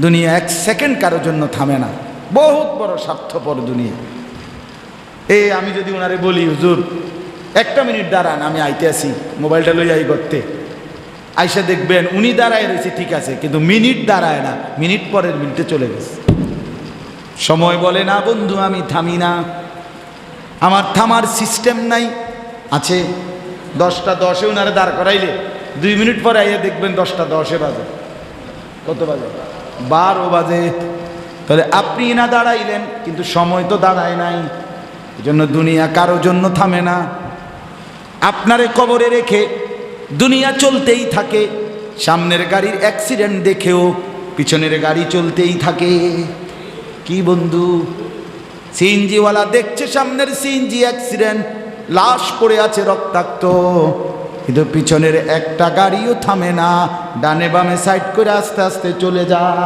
দুনিয়া এক সেকেন্ড কারোর জন্য থামে না, বহুত বড় স্বার্থপর দুনিয়া। এই আমি যদি ওনারে বলি হুজুর একটা মিনিট দাঁড়ান, আমি আইতে আসি, মোবাইলটা লই যাই করতে, আইসা দেখবেন উনি দাঁড়ায় রয়েছে ঠিক আছে, কিন্তু মিনিট দাঁড়ায় না, মিনিট পরের মিনিটে চলে গেছে। সময় বলে না বন্ধু আমি থামি না, আমার থামার সিস্টেম নাই। আছে 10টা 10-এ ওনারে দাঁড় করাইলে 2 মিনিট পরে আইয়া দেখবেন 10টা 10-এ বাজে। কত বাজে? 12 বাজে। তাহলে আপনি না দাঁড়াইলেন, কিন্তু সময় তো দাঁড়ায় নাই। এই জন্য দুনিয়া কারো জন্য থামে না। আপনারে কবরে রেখে দুনিয়া চলতেই থাকে। সামনের গাড়ির অ্যাক্সিডেন্ট দেখেও পিছনের গাড়ি চলতেই থাকে। কি বন্ধু, সিএনজিওয়ালা দেখছে সামনের সিএনজি অ্যাক্সিডেন্ট, লাশ পড়ে আছে রক্তাক্ত, কিন্তু পিছনের একটা গাড়িও থামে না, ডানে বামে সাইড করে আস্তে আস্তে চলে যায়।